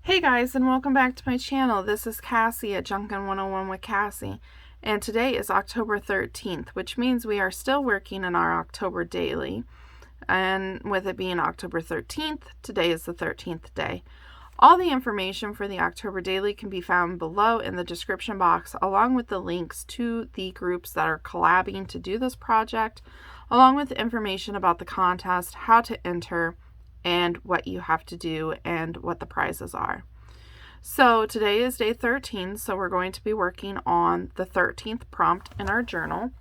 Hey guys, and welcome back to my channel. This is Cassie at Junkin' 101 with Cassie, and today is October 13th, which means we are still working in our October daily. And with it being October 13th, today is the 13th day. All the information for the October daily can be found below in the description box, along with the links to the groups that are collabing to do this project, along with information about the contest, how to enter, and what you have to do and what the prizes are. So today is day 13, so we're going to be working on the 13th prompt in our journal.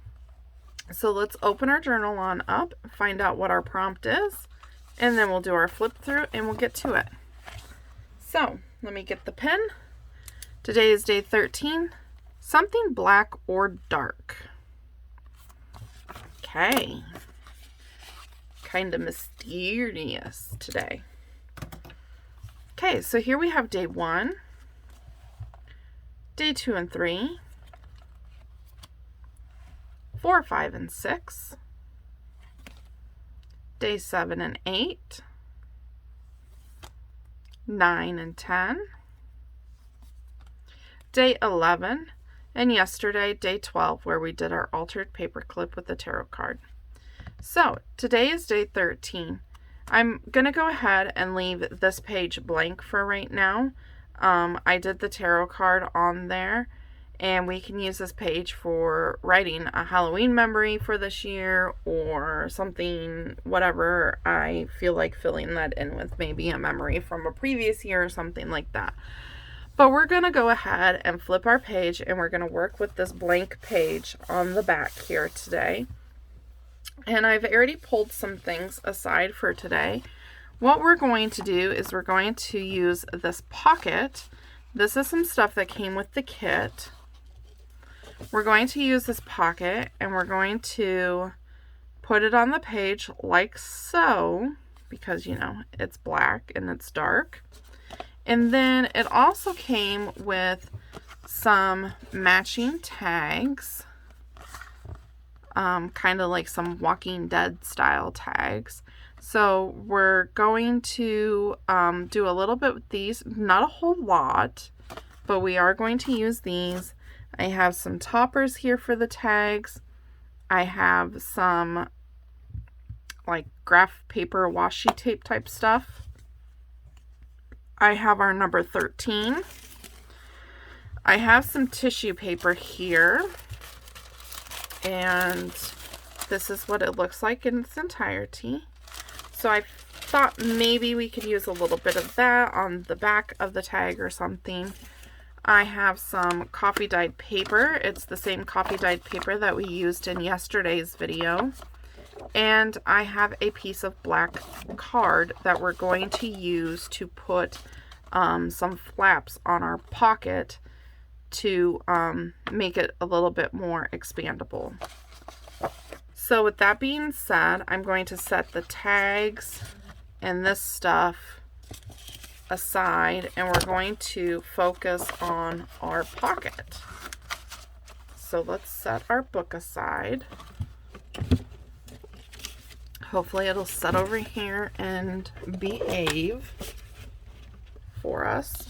So let's open our journal on up, find out what our prompt is, and then we'll do our flip through and we'll get to it. So let me get the pen. Today is day 13, something black or dark. Okay. Kind of mysterious today. Okay, so here we have day 1, day 2 and 3, 4, 5, and 6, day 7 and 8, 9 and 10, day 11, and yesterday, day 12, where we did our altered paper clip with the tarot card. So today is day 13. I'm going to go ahead and leave this page blank for right now. I did the tarot card on there, and we can use this page for writing a Halloween memory for this year or something, whatever I feel like filling that in with, maybe a memory from a previous year or something like that. But we're going to go ahead and flip our page, and we're going to work with this blank page on the back here today. And I've already pulled some things aside for today. What we're going to do is we're going to use this pocket. This is some stuff that came with the kit. We're going to use this pocket and we're going to put it on the page like so, because you know it's black and it's dark. And then it also came with some matching tags. Kind of like some Walking Dead style tags. So we're going to do a little bit with these, not a whole lot, but we are going to use these. I have some toppers here for the tags. I have some like graph paper washi tape type stuff. I have our number 13. I have some tissue paper here. And this is what it looks like in its entirety. So I thought maybe we could use a little bit of that on the back of the tag or something. I have some coffee dyed paper. It's the same coffee dyed paper that we used in yesterday's video. And I have a piece of black card that we're going to use to put some flaps on our pocket to make it a little bit more expandable. So with that being said, I'm going to set the tags and this stuff aside, and we're going to focus on our pocket. So let's set our book aside. Hopefully it'll set over here and behave for us.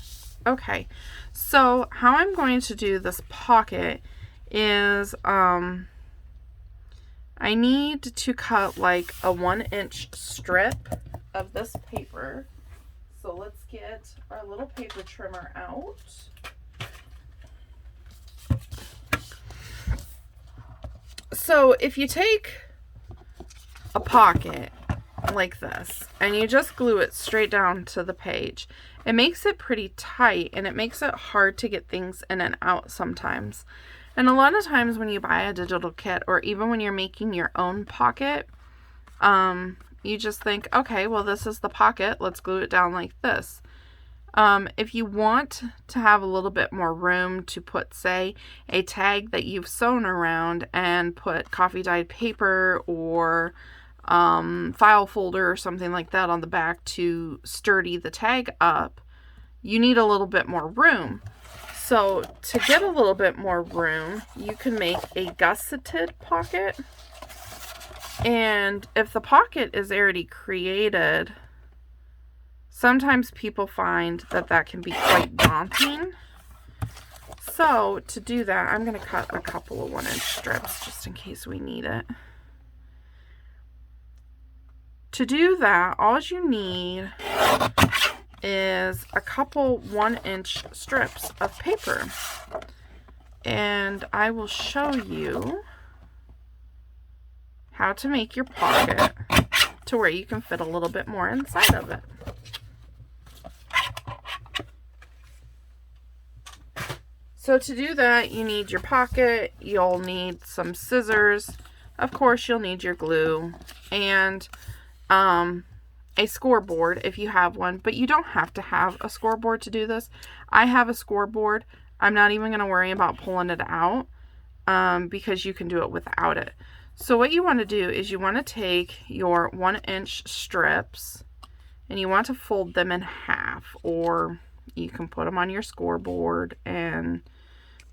Okay, so how I'm going to do this pocket is I need to cut like a 1-inch strip of this paper. So let's get our little paper trimmer out. So if you take a pocket like this and you just glue it straight down to the page, it makes it pretty tight and it makes it hard to get things in and out sometimes. And a lot of times when you buy a digital kit, or even when you're making your own pocket, you just think, okay, well, this is the pocket, let's glue it down like this. If you want to have a little bit more room to put, say, a tag that you've sewn around and put coffee dyed paper or file folder or something like that on the back to sturdy the tag up, you need a little bit more room. So to get a little bit more room, you can make a gusseted pocket. And if the pocket is already created Sometimes people find that that can be quite daunting. So to do that, I'm going to cut a couple of 1-inch strips just in case we need it. To do that, all you need is a couple 1-inch strips of paper. And I will show you how to make your pocket to where you can fit a little bit more inside of it. So to do that, you need your pocket, you'll need some scissors, of course you'll need your glue, and a scoreboard if you have one, but you don't have to have a scoreboard to do this. I have a scoreboard. I'm not even going to worry about pulling it out because you can do it without it. So what you want to do is you want to take your 1-inch strips and you want to fold them in half, or you can put them on your scoreboard and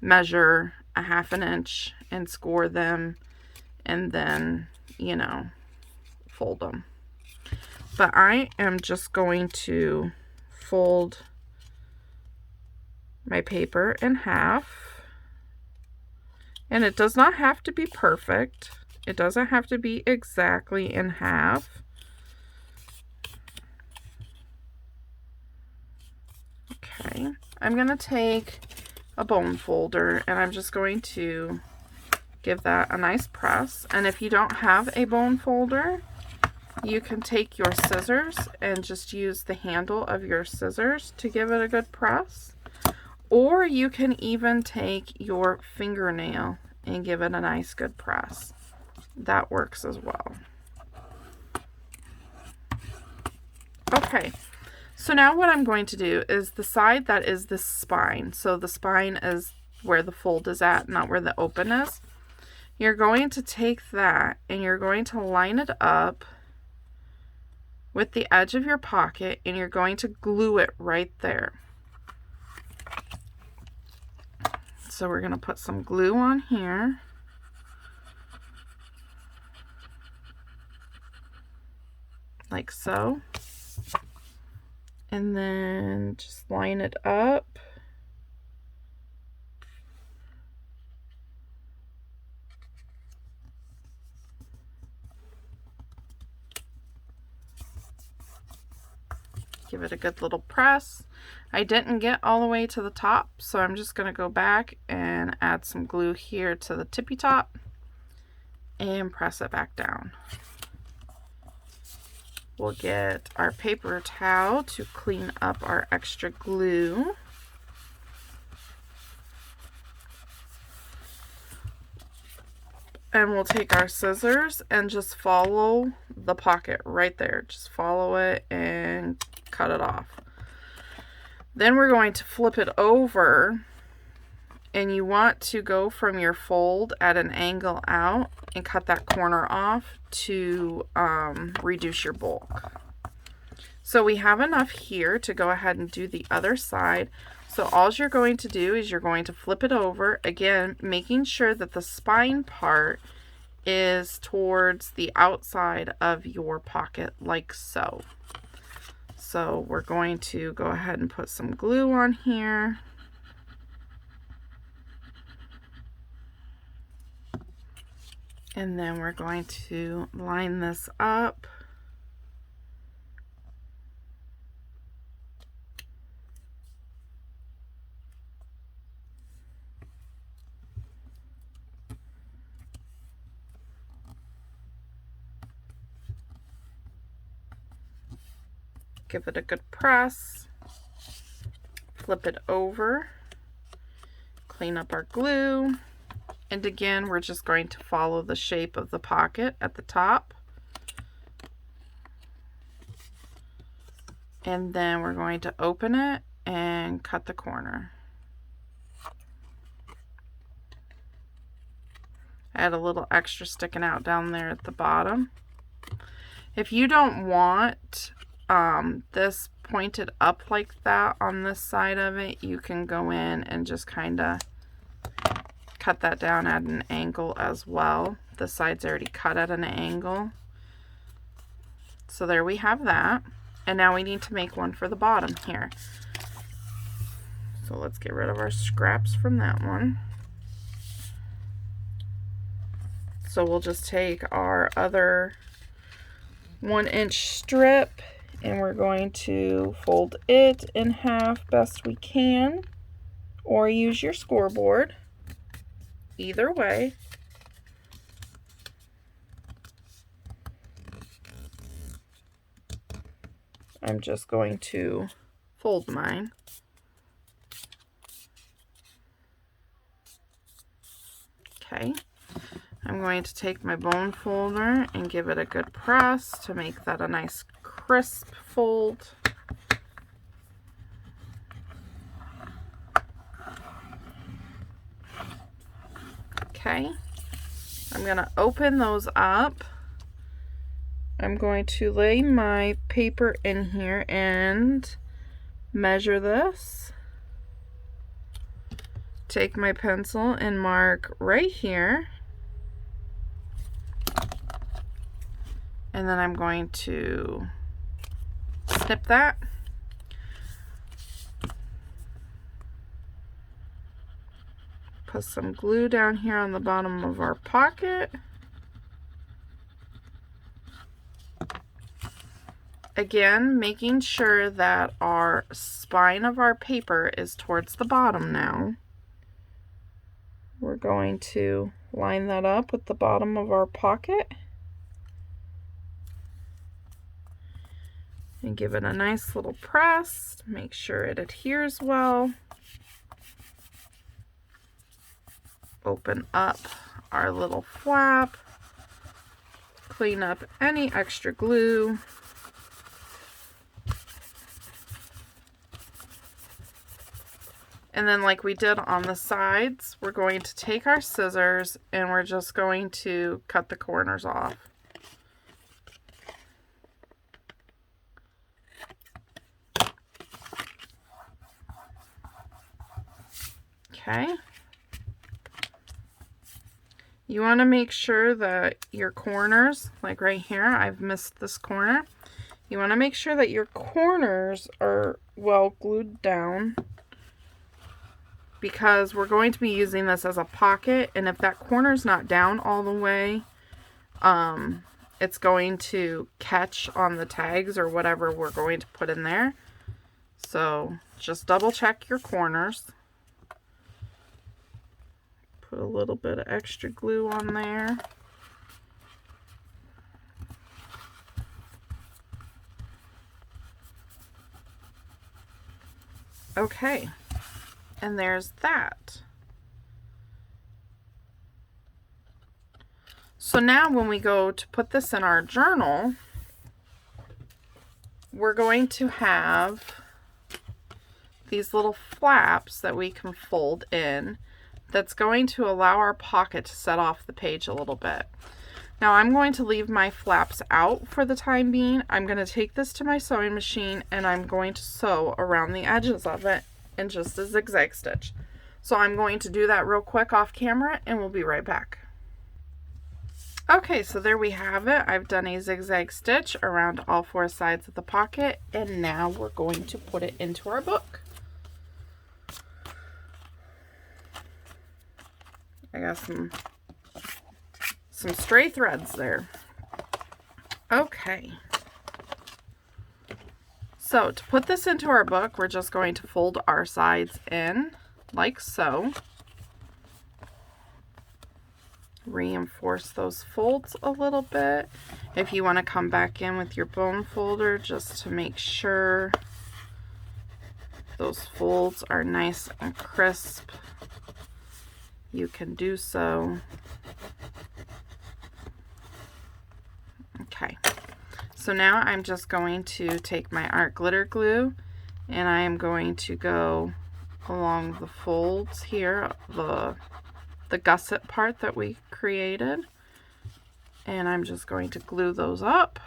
measure a 1/2 inch and score them, and then, you know, fold them. But I am just going to fold my paper in half, and it does not have to be perfect. It doesn't have to be exactly in half. Okay, I'm going to take a bone folder and I'm just going to give that a nice press. And if you don't have a bone folder, you can take your scissors and just use the handle of your scissors to give it a good press. Or you can even take your fingernail and give it a nice good press. That works as well. Okay, so now what I'm going to do is the side that is the spine. So the spine is where the fold is at, not where the open is. You're going to take that and you're going to line it up with the edge of your pocket, and you're going to glue it right there. So we're going to put some glue on here. Like so. And then just line it up. Give it a good little press. I didn't get all the way to the top, so I'm just going to go back and add some glue here to the tippy top and press it back down. We'll get our paper towel to clean up our extra glue. And we'll take our scissors and just follow the pocket right there. Just follow it and cut it off. Then we're going to flip it over, and you want to go from your fold at an angle out and cut that corner off to reduce your bulk. So we have enough here to go ahead and do the other side. So all you're going to do is you're going to flip it over, again, making sure that the spine part is towards the outside of your pocket, like so. So we're going to go ahead and put some glue on here. And then we're going to line this up. Give it a good press. Flip it over. Clean up our glue. And again, we're just going to follow the shape of the pocket at the top. And then we're going to open it and cut the corner. I had a little extra sticking out down there at the bottom. If you don't want this pointed up like that on this side of it, you can go in and just kind of cut that down at an angle as well. The side's already cut at an angle. So there we have that. And now we need to make one for the bottom here. So let's get rid of our scraps from that one. So we'll just take our other 1-inch strip and we're going to fold it in half best we can, or use your scoreboard. Either way. I'm just going to fold mine. Okay. I'm going to take my bone folder and give it a good press to make that a nice crisp fold. Okay. I'm going to open those up. I'm going to lay my paper in here and measure this. Take my pencil and mark right here. And then I'm going to snip that. Put some glue down here on the bottom of our pocket. Again, making sure that our spine of our paper is towards the bottom now. We're going to line that up with the bottom of our pocket. And give it a nice little press. Make sure it adheres well. Open up our little flap. Clean up any extra glue. And then, like we did on the sides, we're going to take our scissors and we're just going to cut the corners off. Okay. You want to make sure that your corners, like right here, I've missed this corner. You want to make sure that your corners are well glued down, because we're going to be using this as a pocket, and if that corner's not down all the way, it's going to catch on the tags or whatever we're going to put in there. So just double check your corners. Put a little bit of extra glue on there. Okay, and there's that. So now when we go to put this in our journal, we're going to have these little flaps that we can fold in. That's going to allow our pocket to set off the page a little bit. Now I'm going to leave my flaps out for the time being. I'm going to take this to my sewing machine and I'm going to sew around the edges of it in just a zigzag stitch. So I'm going to do that real quick off camera and we'll be right back. Okay, so there we have it. I've done a zigzag stitch around all 4 sides of the pocket, and now we're going to put it into our book. I got some stray threads there. Okay. So to put this into our book, we're just going to fold our sides in like so. Reinforce those folds a little bit. If you want to come back in with your bone folder just to make sure those folds are nice and crisp, you can do so. Okay, so now I'm just going to take my art glitter glue and I am going to go along the folds here, the gusset part that we created, and I'm just going to glue those up.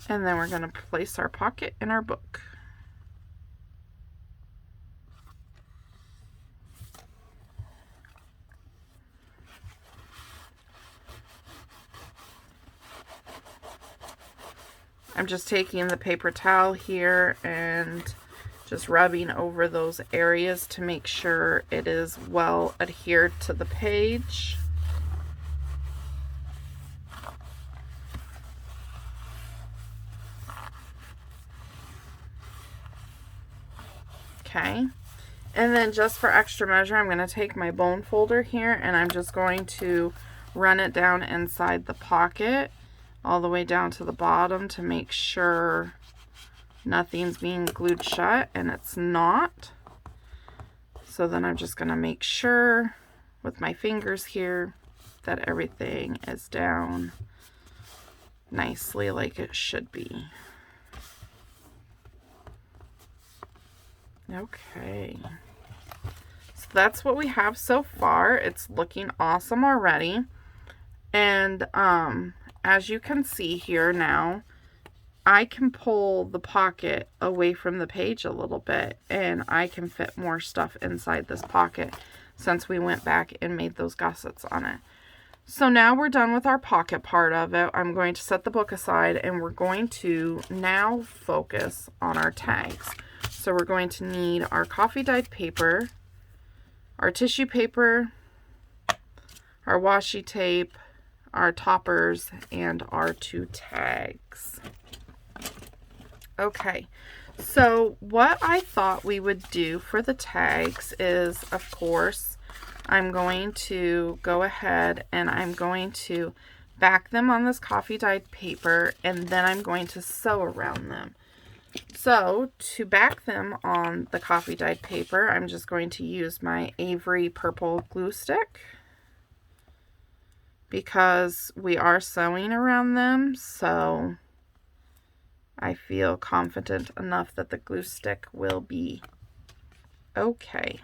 And then we're going to place our pocket in our book. I'm just taking the paper towel here and just rubbing over those areas to make sure it is well adhered to the page. Okay, and then just for extra measure, I'm going to take my bone folder here and I'm just going to run it down inside the pocket all the way down to the bottom to make sure nothing's being glued shut, and it's not. So then I'm just going to make sure with my fingers here that everything is down nicely like it should be. Okay, so that's what we have so far. It's looking awesome already. And as you can see here now, I can pull the pocket away from the page a little bit and I can fit more stuff inside this pocket since we went back and made those gussets on it. So now we're done with our pocket part of it. I'm going to set the book aside and we're going to now focus on our tags. So we're going to need our coffee dyed paper, our tissue paper, our washi tape, our toppers, and our 2 tags. Okay, so what I thought we would do for the tags is, of course, I'm going to go ahead and I'm going to back them on this coffee dyed paper, and then I'm going to sew around them. So to back them on the coffee dyed paper, I'm just going to use my Avery purple glue stick because we are sewing around them, so I feel confident enough that the glue stick will be okay.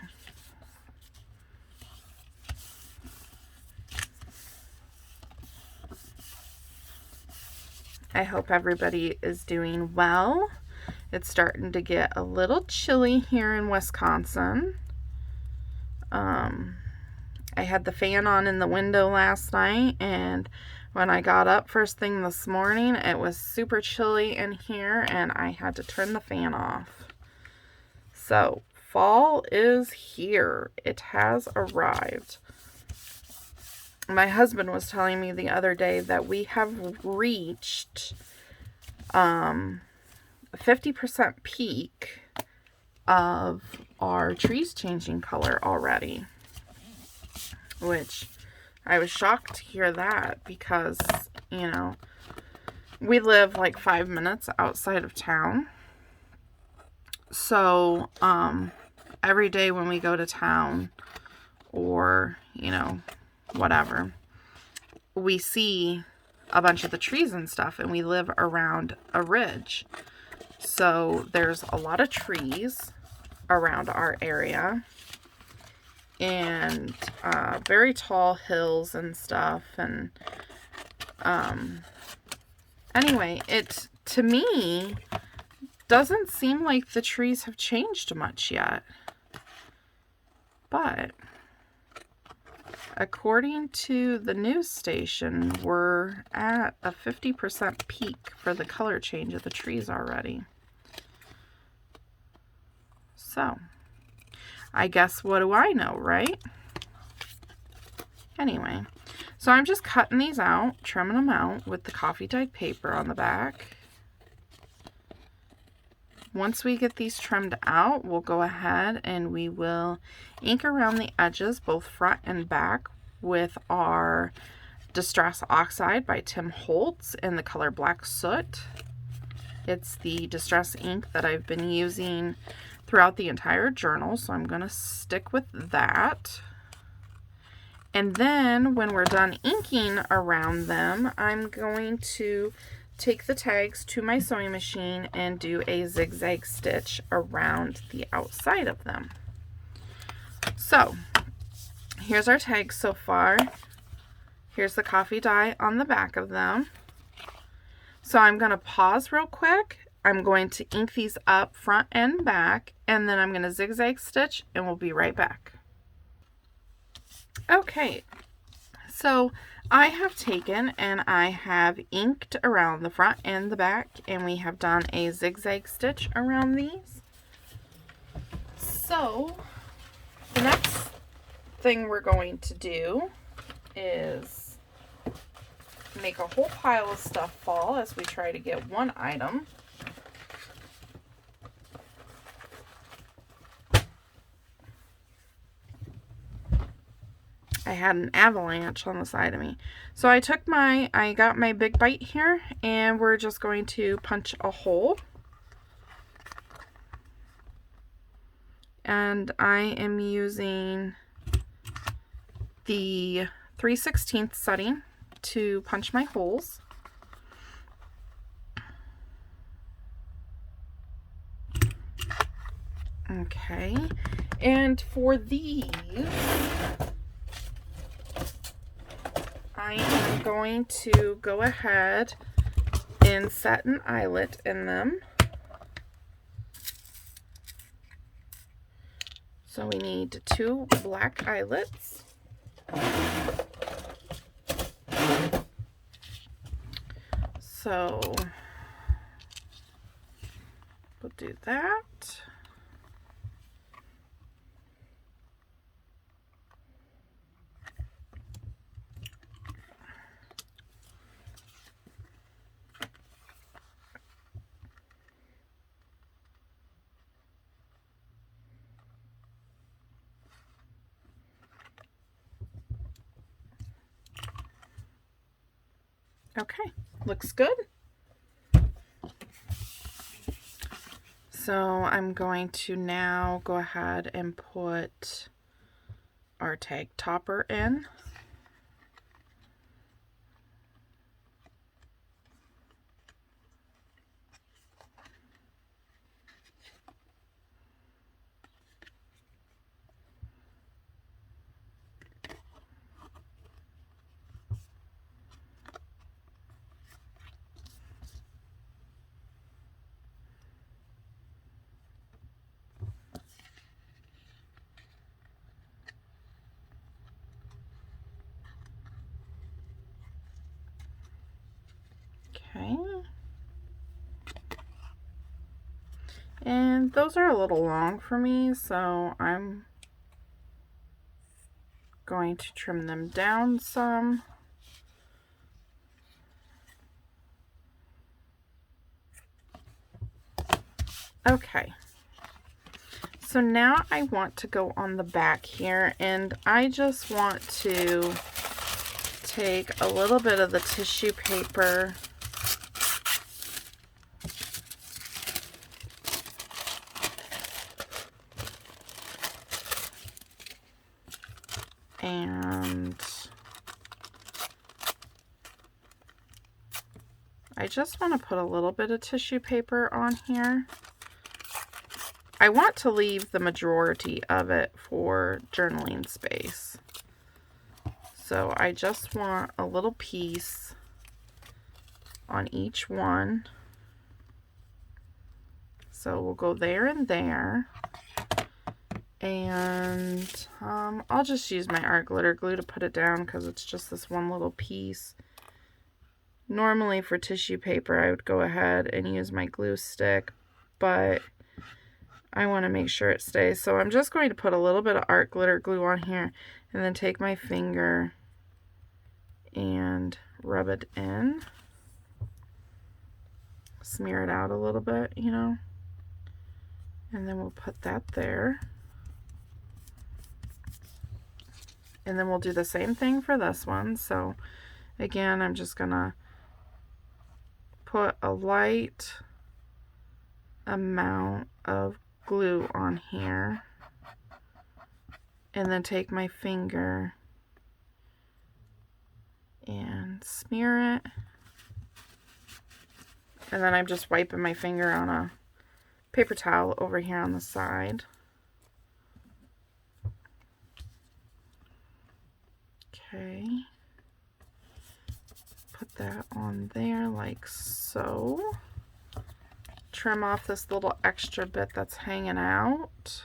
I hope everybody is doing well. It's starting to get a little chilly here in Wisconsin. I had the fan on in the window last night, and when I got up first thing this morning, it was super chilly in here and I had to turn the fan off. So fall is here. It has arrived. My husband was telling me the other day that we have reached 50% peak of our trees changing color already, which I was shocked to hear that because, you know, we live like 5 minutes outside of town. So every day when we go to town or, you know, whatever, we see a bunch of the trees and stuff, and we live around a ridge. So there's a lot of trees around our area and very tall hills and stuff. And anyway, it to me doesn't seem like the trees have changed much yet. But according to the news station, we're at a 50% peak for the color change of the trees already. So, I guess what do I know, right? Anyway, so I'm just cutting these out, trimming them out with the coffee dyed paper on the back. Once we get these trimmed out, we'll go ahead and we will ink around the edges, both front and back, with our Distress Oxide by Tim Holtz in the color Black Soot. It's the Distress ink that I've been using throughout the entire journal, so I'm going to stick with that. And then when we're done inking around them, I'm going to take the tags to my sewing machine and do a zigzag stitch around the outside of them. So here's our tags so far. Here's the coffee dye on the back of them. So I'm going to pause real quick. I'm going to ink these up front and back, and then I'm going to zigzag stitch, and we'll be right back. Okay, So I have taken and I have inked around the front and the back, and we have done a zigzag stitch around these. So the next thing we're going to do is make a whole pile of stuff fall as we try to get one item. I had an avalanche on the side of me. So I got my big bite here, and we're just going to punch a hole. And I am using the 3/16 setting to punch my holes. Okay, and for these, I am going to go ahead and set an eyelet in them. So we need 2 black eyelets. So we'll do that. Okay, looks good. So I'm going to now go ahead and put our tag topper in. Okay. And those are a little long for me, so I'm going to trim them down some. Okay. So now I want to go on the back here, and I just want to take a little bit of the tissue paper and I just want to put a little bit of tissue paper on here. I want to leave the majority of it for journaling space. So I just want a little piece on each one. So we'll go there and there. And I'll just use my art glitter glue to put it down because it's just this one little piece. Normally for tissue paper I would go ahead and use my glue stick, but I want to make sure it stays. So I'm just going to put a little bit of art glitter glue on here and then take my finger and rub it in. Smear it out a little bit, you know. And then we'll put that there. And then we'll do the same thing for this one. So again, I'm just gonna put a light amount of glue on here and then take my finger and smear it. And then I'm just wiping my finger on a paper towel over here on the side. Okay. Put that on there like so. Trim off this little extra bit that's hanging out.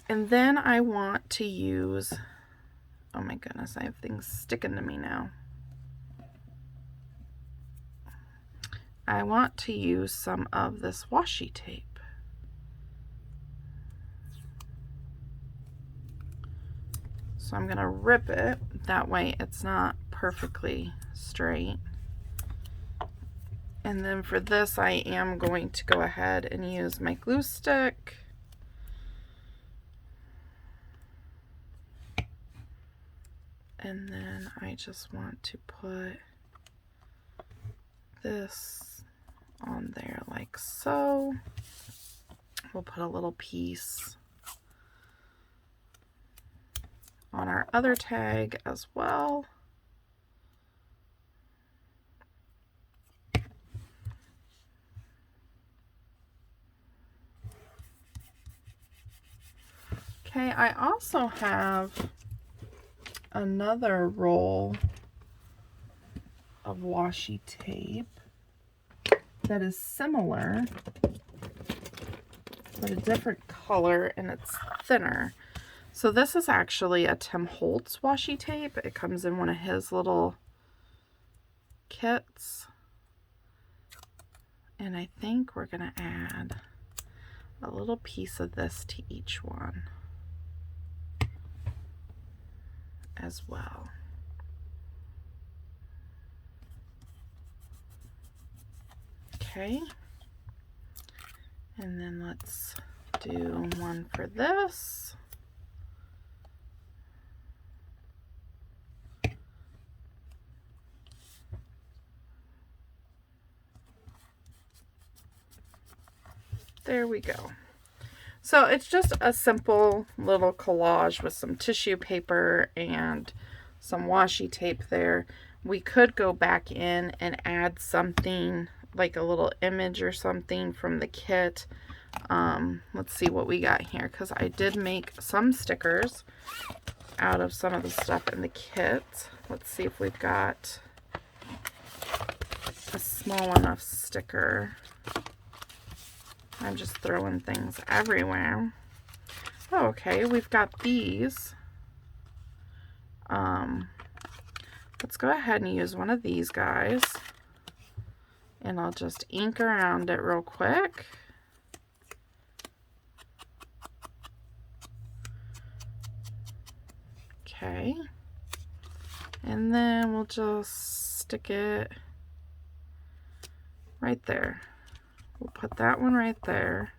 And then I want to use, oh my goodness, I have things sticking to me now. I want to use some of this washi tape. So I'm going to rip it, that way it's not perfectly straight. And then for this I am going to go ahead and use my glue stick. And then I just want to put this on there like so. We'll put a little piece on our other tag as well. Okay, I also have another roll of washi tape that is similar, but a different color, and it's thinner. So this is actually a Tim Holtz washi tape. It comes in one of his little kits. And I think we're gonna add a little piece of this to each one as well. Okay, and then let's do one for this. There we go. So it's just a simple little collage with some tissue paper and some washi tape there. We could go back in and add something like a little image or something from the kit. Let's see what we got here, because I did make some stickers out of some of the stuff in the kit. Let's see if we've got a small enough sticker. I'm just throwing things everywhere. Oh, okay, we've got these. Let's go ahead and use one of these guys. And I'll just ink around it real quick. Okay. And then we'll just stick it right there. We'll put that one right there.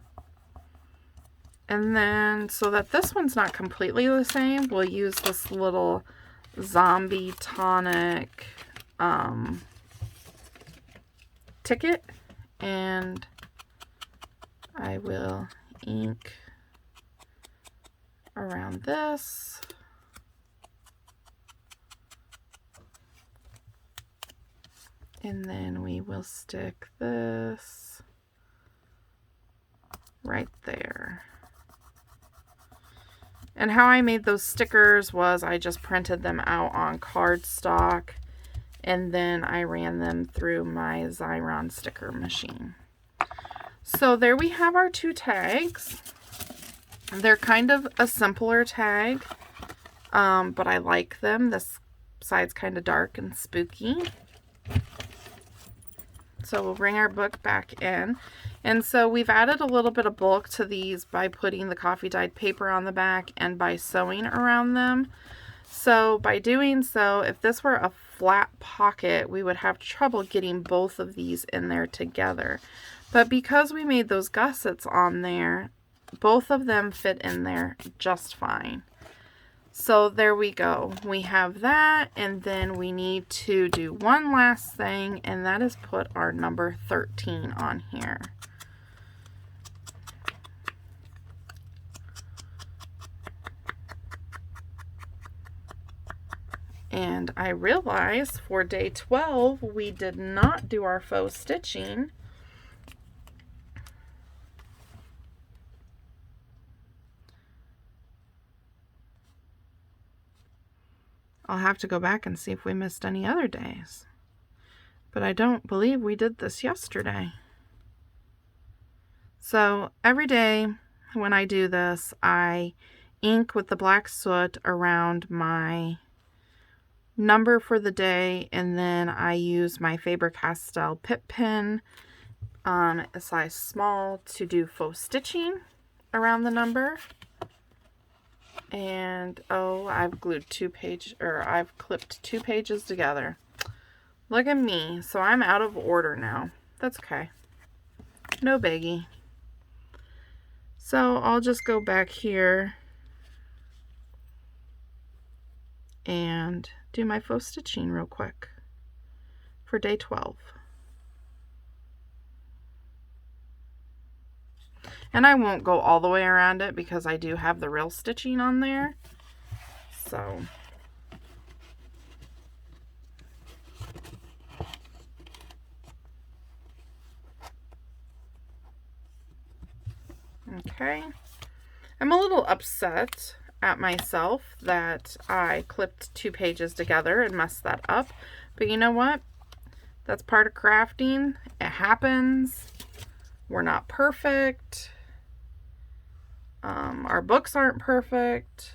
And then, so that this one's not completely the same, we'll use this little zombie tonic ticket, and I will ink around this. And then we will stick this right there. And how I made those stickers was I just printed them out on cardstock, and then I ran them through my Xyron sticker machine. So there we have our two tags. They're kind of a simpler tag, but I like them. This side's kind of dark and spooky. So we'll bring our book back in. And so we've added a little bit of bulk to these by putting the coffee dyed paper on the back and by sewing around them. So by doing so, if this were a flat pocket, we would have trouble getting both of these in there together. But because we made those gussets on there, both of them fit in there just fine. So there we go. We have that, and then we need to do one last thing, and that is put our number 13 on here. And I realized for day 12, we did not do our faux stitching. I'll have to go back and see if we missed any other days. But I don't believe we did this yesterday. So every day when I do this, I ink with the black soot around my number for the day, and then I use my Faber-Castell Pip pen, a size small, to do faux stitching around the number. And oh, I've clipped 2 pages together. Look at me. So I'm out of order now. That's okay. No biggie. So I'll just go back here and do my faux stitching real quick for day 12. And I won't go all the way around it because I do have the real stitching on there. So okay. I'm a little upset at myself that I clipped 2 pages together and messed that up. But you know what? That's part of crafting. It happens. We're not perfect. Our books aren't perfect.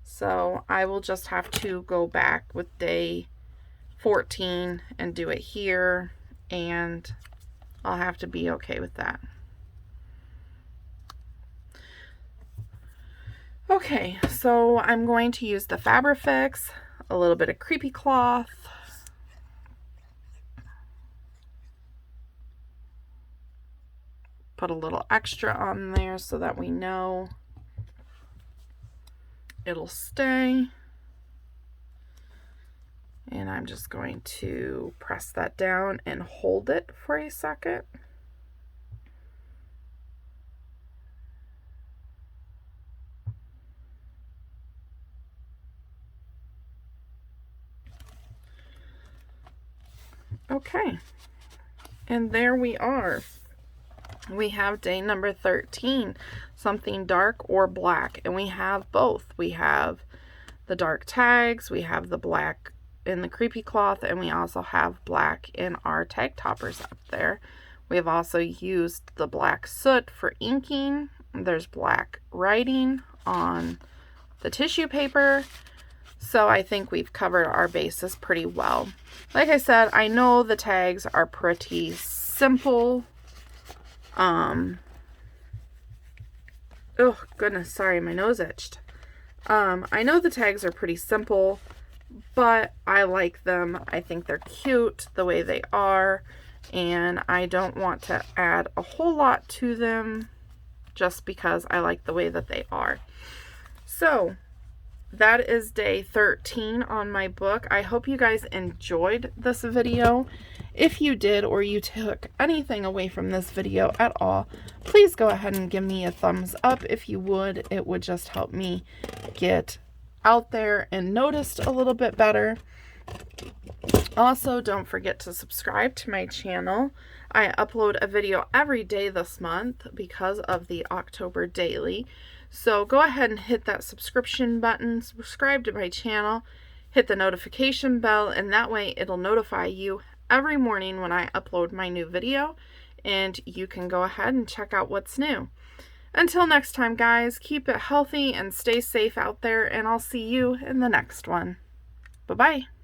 So I will just have to go back with day 14 and do it here. And I'll have to be okay with that. Okay, so I'm going to use the Fabrifix, a little bit of creepy cloth, put a little extra on there so that we know it'll stay. And I'm just going to press that down and hold it for a second. Okay, and there we are. We have day number 13, something dark or black, and we have both. We have the dark tags, we have the black in the creepy cloth, and we also have black in our tag toppers up there. We have also used the black soot for inking. There's black writing on the tissue paper. So I think we've covered our bases pretty well. Like I said, I know the tags are pretty simple. Oh goodness, sorry, my nose itched. I know the tags are pretty simple, but I like them. I think they're cute the way they are, and I don't want to add a whole lot to them just because I like the way that they are. So that is day 13 on my book. I hope you guys enjoyed this video. If you did, or you took anything away from this video at all, please go ahead and give me a thumbs up if you would. It would just help me get out there and noticed a little bit better. Also, don't forget to subscribe to my channel. I upload a video every day this month because of the October daily. So go ahead and hit that subscription button, subscribe to my channel, hit the notification bell, and that way it'll notify you every morning when I upload my new video, and you can go ahead and check out what's new. Until next time, guys, keep it healthy and stay safe out there, and I'll see you in the next one. Bye-bye.